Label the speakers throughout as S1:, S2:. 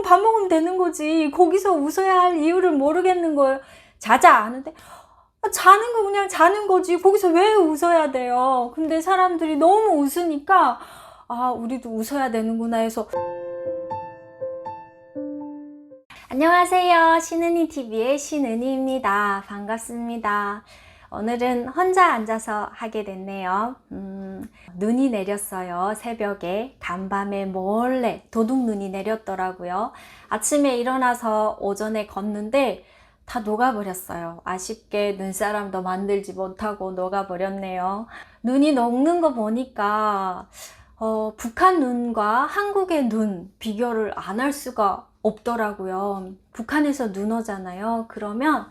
S1: 밥 먹으면 되는 거지. 거기서 웃어야 할 이유를 모르겠는 거예요. 자자 하는데 자는 거 그냥 자는 거지. 거기서 왜 웃어야 돼요? 근데 사람들이 너무 웃으니까 아, 우리도 웃어야 되는구나 해서. 안녕하세요. 신은이TV의 신은이입니다. 반갑습니다. 오늘은 혼자 앉아서 하게 됐네요. 눈이 내렸어요. 새벽에 간밤에 몰래 도둑눈이 내렸더라고요. 아침에 일어나서 오전에 걷는데 다 녹아버렸어요. 아쉽게 눈사람도 만들지 못하고 녹아버렸네요. 눈이 녹는 거 보니까 북한 눈과 한국의 눈 비교를 안 할 수가 없더라고요. 북한에서 눈 오잖아요. 그러면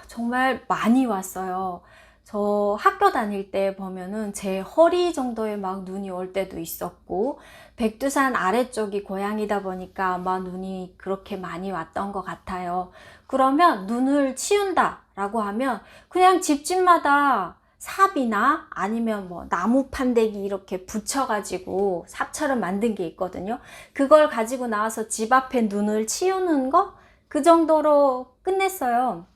S1: 정말 많이 왔어요. 저 학교 다닐 때 보면은 제 허리 정도에 막 눈이 올 때도 있었고, 백두산 아래쪽이 고향이다 보니까 아마 눈이 그렇게 많이 왔던 것 같아요. 그러면 눈을 치운다 라고 하면 그냥 집집마다 삽이나 아니면 뭐 나무 판대기 이렇게 붙여가지고 삽처럼 만든 게 있거든요. 그걸 가지고 나와서 집 앞에 눈을 치우는 거? 그 정도로 끝냈어요.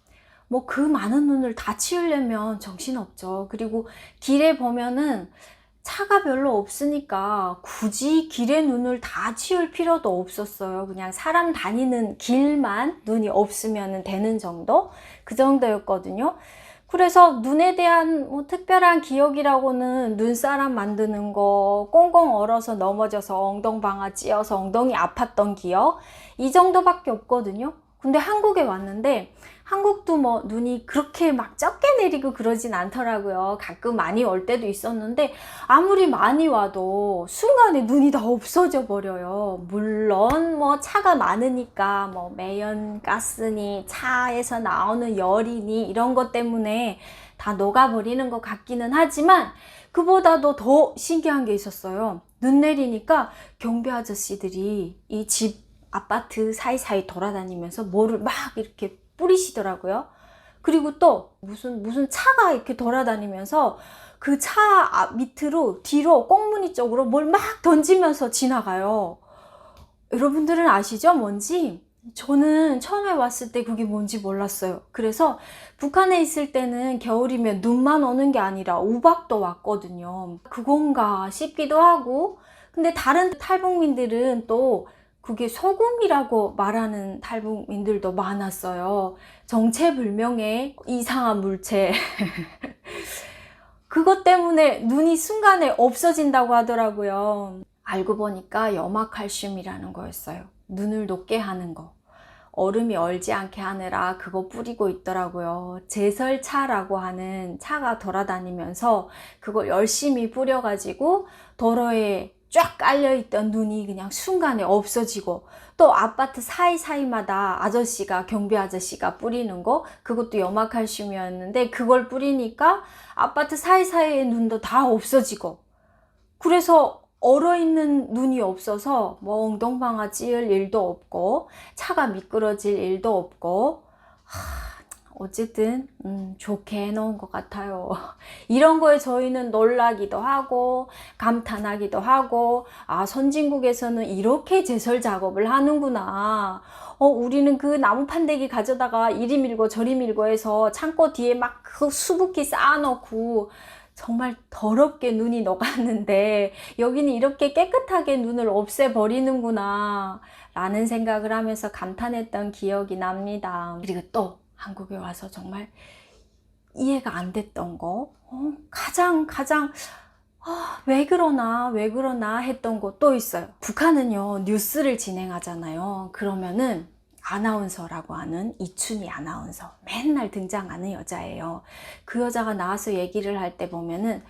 S1: 뭐 그 많은 눈을 다 치우려면 정신없죠. 그리고 길에 보면은 차가 별로 없으니까 굳이 길에 눈을 다 치울 필요도 없었어요. 그냥 사람 다니는 길만 눈이 없으면 되는 정도? 그 정도였거든요. 그래서 눈에 대한 뭐 특별한 기억이라고는 눈사람 만드는 거, 꽁꽁 얼어서 넘어져서 엉덩방아 찧어서 엉덩이 아팠던 기억, 이 정도밖에 없거든요. 근데 한국에 왔는데 한국도 뭐 눈이 그렇게 막 적게 내리고 그러진 않더라고요. 가끔 많이 올 때도 있었는데 아무리 많이 와도 순간에 눈이 다 없어져 버려요. 물론 뭐 차가 많으니까 뭐 매연가스니 차에서 나오는 열이니 이런 것 때문에 다 녹아버리는 것 같기는 하지만 그보다도 더 신기한 게 있었어요. 눈 내리니까 경비 아저씨들이 이 집 아파트 사이사이 돌아다니면서 뭐를 막 이렇게 뿌리시더라고요. 그리고 또 무슨 차가 이렇게 돌아다니면서 그 차 밑으로 뒤로 꽁무니 쪽으로 뭘 막 던지면서 지나가요. 여러분들은 아시죠? 뭔지? 저는 처음에 왔을 때 그게 뭔지 몰랐어요. 그래서 북한에 있을 때는 겨울이면 눈만 오는 게 아니라 우박도 왔거든요. 그건가 싶기도 하고, 근데 다른 탈북민들은 또 그게 소금이라고 말하는 탈북민들도 많았어요. 정체불명의 이상한 물체. 그것 때문에 눈이 순간에 없어진다고 하더라고요. 알고 보니까 염화칼슘이라는 거였어요. 눈을 녹게 하는 거. 얼음이 얼지 않게 하느라 그거 뿌리고 있더라고요. 제설차라고 하는 차가 돌아다니면서 그걸 열심히 뿌려가지고 도로에 쫙 깔려있던 눈이 그냥 순간에 없어지고, 또 아파트 사이사이마다 경비 아저씨가 뿌리는 거, 그것도 염화칼슘이었는데 그걸 뿌리니까 아파트 사이사이의 눈도 다 없어지고, 그래서 얼어있는 눈이 없어서 뭐 엉덩방아 찧을 일도 없고 차가 미끄러질 일도 없고, 어쨌든 좋게 해놓은 것 같아요. 이런 거에 저희는 놀라기도 하고 감탄하기도 하고, 선진국에서는 이렇게 제설 작업을 하는구나. 우리는 그 나무 판대기 가져다가 이리 밀고 저리 밀고 해서 창고 뒤에 막 그 수북히 쌓아놓고 정말 더럽게 눈이 녹았는데 여기는 이렇게 깨끗하게 눈을 없애버리는구나 라는 생각을 하면서 감탄했던 기억이 납니다. 그리고 또 한국에 와서 정말 이해가 안 됐던 거, 가장 왜 그러나 했던 거 또 있어요. 북한은요 뉴스를 진행하잖아요. 그러면은 아나운서라고 하는 이춘희 아나운서, 맨날 등장하는 여자예요. 그 여자가 나와서 얘기를 할 때 보면은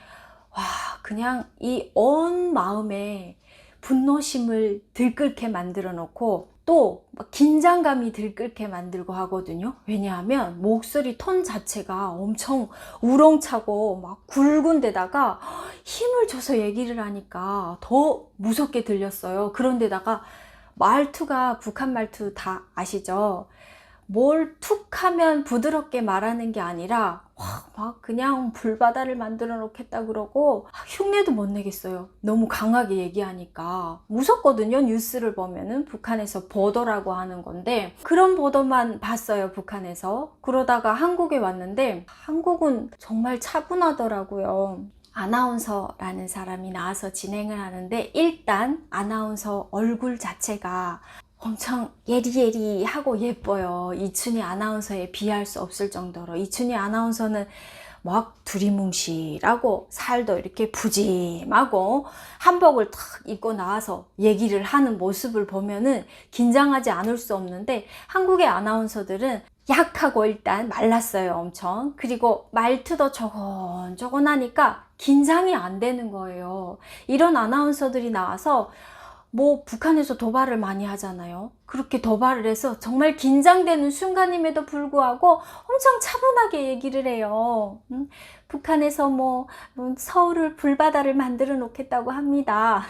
S1: 그냥 이 온 마음에 분노심을 들끓게 만들어 놓고 또 긴장감이 들끓게 만들고 하거든요. 왜냐하면 목소리 톤 자체가 엄청 우렁차고 막 굵은 데다가 힘을 줘서 얘기를 하니까 더 무섭게 들렸어요. 그런데다가 말투가 북한 말투 다 아시죠? 뭘 툭 하면 부드럽게 말하는 게 아니라 막 그냥 불바다를 만들어 놓겠다 그러고 흉내도 못 내겠어요. 너무 강하게 얘기하니까. 무섭거든요. 뉴스를 보면은 북한에서 보도라고 하는 건데 그런 보도만 봤어요. 북한에서. 그러다가 한국에 왔는데 한국은 정말 차분하더라고요. 아나운서라는 사람이 나와서 진행을 하는데 일단 아나운서 얼굴 자체가 엄청 예리예리하고 예뻐요. 이춘희 아나운서에 비할 수 없을 정도로. 이춘희 아나운서는 막 두리뭉실하고 살도 이렇게 푸짐하고 한복을 탁 입고 나와서 얘기를 하는 모습을 보면은 긴장하지 않을 수 없는데 한국의 아나운서들은 약하고 일단 말랐어요. 엄청. 그리고 말투도 조곤조곤하니까 긴장이 안 되는 거예요. 이런 아나운서들이 나와서 뭐 북한에서 도발을 많이 하잖아요. 그렇게 도발을 해서 정말 긴장되는 순간임에도 불구하고 엄청 차분하게 얘기를 해요. 북한에서 뭐 서울을 불바다를 만들어 놓겠다고 합니다.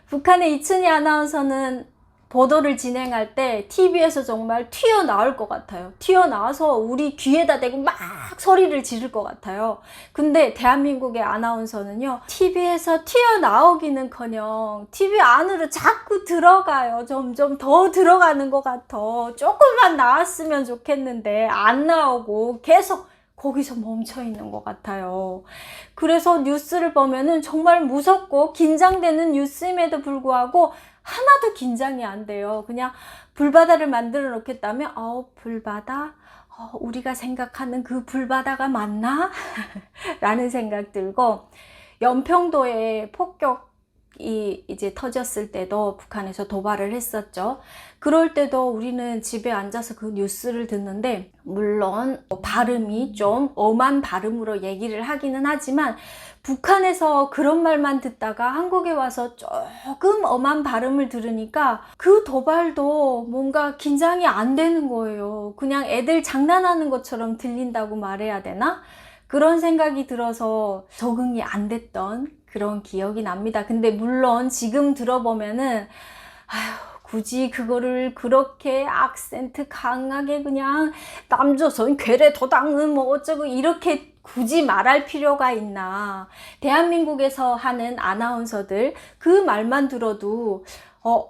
S1: 북한의 이춘희 아나운서는 보도를 진행할 때 TV에서 정말 튀어나올 것 같아요. 튀어나와서 우리 귀에다 대고 막 소리를 지를 것 같아요. 근데 대한민국의 아나운서는요, TV에서 튀어나오기는 커녕 TV 안으로 자꾸 들어가요. 점점 더 들어가는 것 같아. 조금만 나왔으면 좋겠는데 안 나오고 계속 거기서 멈춰 있는 것 같아요. 그래서 뉴스를 보면은 정말 무섭고 긴장되는 뉴스임에도 불구하고 하나도 긴장이 안 돼요. 그냥 불바다를 만들어 놓겠다면 불바다? 우리가 생각하는 그 불바다가 맞나? 라는 생각 들고 연평도에 폭격이 이제 터졌을 때도 북한에서 도발을 했었죠. 그럴 때도 우리는 집에 앉아서 그 뉴스를 듣는데 물론 발음이 좀 엄한 발음으로 얘기를 하기는 하지만 북한에서 그런 말만 듣다가 한국에 와서 조금 엄한 발음을 들으니까 그 도발도 뭔가 긴장이 안 되는 거예요. 그냥 애들 장난하는 것처럼 들린다고 말해야 되나? 그런 생각이 들어서 적응이 안 됐던 그런 기억이 납니다. 근데 물론 지금 들어보면은 굳이 그거를 그렇게 악센트 강하게 그냥 남조선 괴뢰 도당은 뭐 어쩌고 이렇게 굳이 말할 필요가 있나. 대한민국에서 하는 아나운서들 그 말만 들어도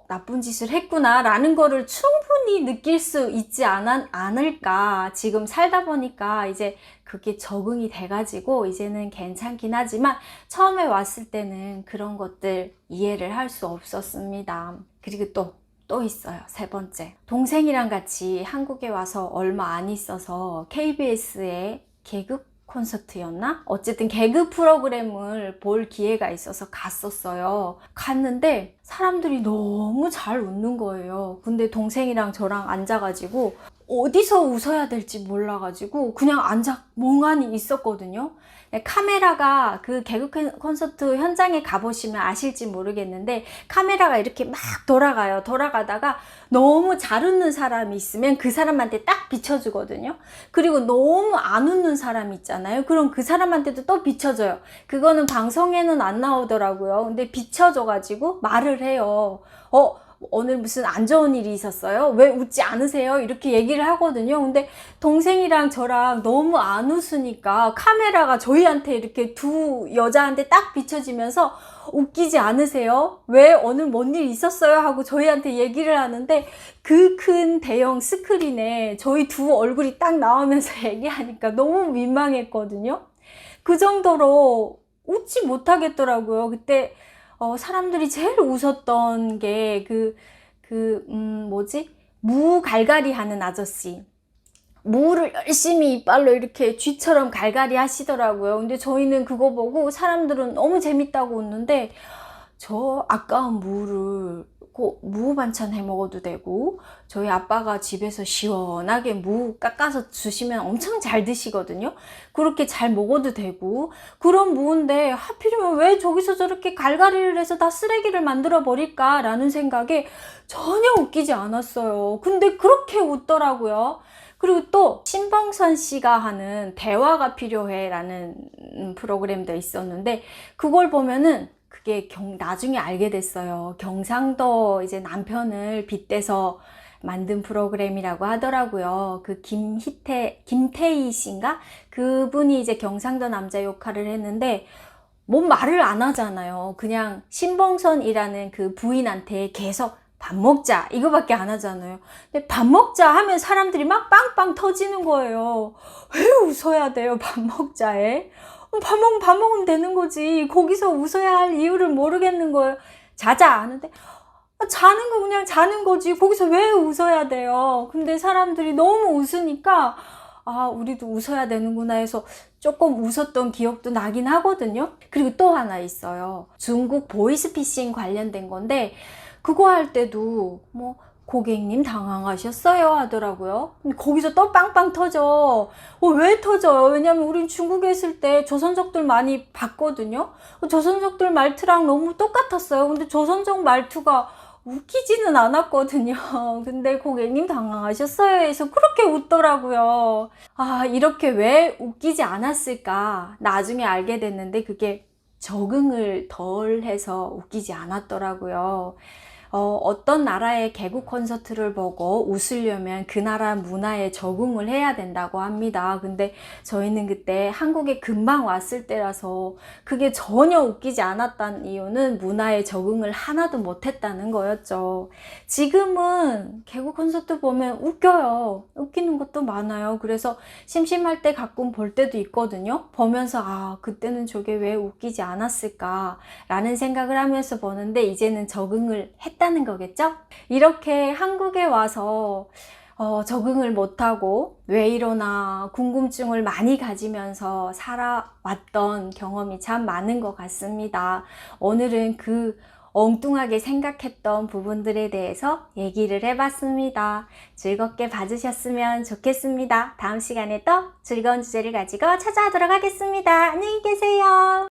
S1: 나쁜 짓을 했구나 라는 거를 충분히 느낄 수 있지 않을까. 지금 살다 보니까 이제 그게 적응이 돼가지고 이제는 괜찮긴 하지만 처음에 왔을 때는 그런 것들 이해를 할 수 없었습니다. 그리고 또 있어요. 세 번째. 동생이랑 같이 한국에 와서 얼마 안 있어서 KBS의 개그 콘서트였나? 어쨌든 개그 프로그램을 볼 기회가 있어서 갔었어요. 갔는데 사람들이 너무 잘 웃는 거예요. 근데 동생이랑 저랑 앉아가지고 어디서 웃어야 될지 몰라가지고 그냥 앉아 멍하니 있었거든요. 카메라가 그 개그 콘서트 현장에 가보시면 아실지 모르겠는데 카메라가 이렇게 막 돌아가요. 돌아가다가 너무 잘 웃는 사람이 있으면 그 사람한테 딱 비춰주거든요. 그리고 너무 안 웃는 사람 있잖아요. 그럼 그 사람한테도 또 비춰줘요. 그거는 방송에는 안 나오더라고요. 근데 비춰줘가지고 말을 해요. 오늘 무슨 안 좋은 일이 있었어요? 왜 웃지 않으세요? 이렇게 얘기를 하거든요. 근데 동생이랑 저랑 너무 안 웃으니까 카메라가 저희한테 이렇게 두 여자한테 딱 비춰지면서 웃기지 않으세요? 왜 오늘 뭔 일 있었어요? 하고 저희한테 얘기를 하는데 그 큰 대형 스크린에 저희 두 얼굴이 딱 나오면서 얘기하니까 너무 민망했거든요. 그 정도로 웃지 못하겠더라고요. 그때 사람들이 제일 웃었던 게 무 갈갈이 하는 아저씨. 무를 열심히 이빨로 이렇게 쥐처럼 갈갈이 하시더라고요. 근데 저희는 그거 보고 사람들은 너무 재밌다고 웃는데 저 아까운 무를 무 반찬 해 먹어도 되고 저희 아빠가 집에서 시원하게 무 깎아서 주시면 엄청 잘 드시거든요. 그렇게 잘 먹어도 되고 그런 무인데 하필이면 왜 저기서 저렇게 갈갈이를 해서 다 쓰레기를 만들어 버릴까 라는 생각에 전혀 웃기지 않았어요. 근데 그렇게 웃더라고요. 그리고 또 신봉선 씨가 하는 대화가 필요해 라는 프로그램도 있었는데 그걸 보면은 그게 나중에 알게 됐어요. 경상도 이제 남편을 빗대서 만든 프로그램이라고 하더라고요. 그 김태희 씨인가? 그분이 이제 경상도 남자 역할을 했는데, 뭔 말을 안 하잖아요. 그냥 신봉선이라는 그 부인한테 계속 밥 먹자 이거밖에 안 하잖아요. 근데 밥 먹자 하면 사람들이 막 빵빵 터지는 거예요. 왜 웃어야 돼요, 밥 먹자에? 밥 먹으면 되는 거지. 거기서 웃어야 할 이유를 모르겠는 거예요. 자자 하는데, 자는 거 그냥 자는 거지. 거기서 왜 웃어야 돼요? 근데 사람들이 너무 웃으니까, 아, 우리도 웃어야 되는구나 해서 조금 웃었던 기억도 나긴 하거든요. 그리고 또 하나 있어요. 중국 보이스피싱 관련된 건데, 그거 할 때도 뭐 고객님 당황하셨어요 하더라고요. 근데 거기서 또 빵빵 터져. 왜 터져요? 왜냐면 우린 중국에 있을 때 조선족들 많이 봤거든요. 조선족들 말투랑 너무 똑같았어요. 근데 조선족 말투가 웃기지는 않았거든요. 근데 고객님 당황하셨어요 해서 그렇게 웃더라고요. 아, 이렇게 왜 웃기지 않았을까? 나중에 알게 됐는데 그게 적응을 덜 해서 웃기지 않았더라고요. 어떤 나라의 개국 콘서트를 보고 웃으려면 그 나라 문화에 적응을 해야 된다고 합니다. 근데 저희는 그때 한국에 금방 왔을 때라서 그게 전혀 웃기지 않았다는 이유는 문화에 적응을 하나도 못했다는 거였죠. 지금은 개국 콘서트 보면 웃겨요. 웃기는 것도 많아요. 그래서 심심할 때 가끔 볼 때도 있거든요. 보면서 아, 그때는 저게 왜 웃기지 않았을까 라는 생각을 하면서 보는데 이제는 적응을 했다는 거겠죠? 이렇게 한국에 와서 적응을 못하고 왜 이러나 궁금증을 많이 가지면서 살아왔던 경험이 참 많은 것 같습니다. 오늘은 그 엉뚱하게 생각했던 부분들에 대해서 얘기를 해봤습니다. 즐겁게 봐주셨으면 좋겠습니다. 다음 시간에 또 즐거운 주제를 가지고 찾아오도록 하겠습니다. 안녕히 계세요.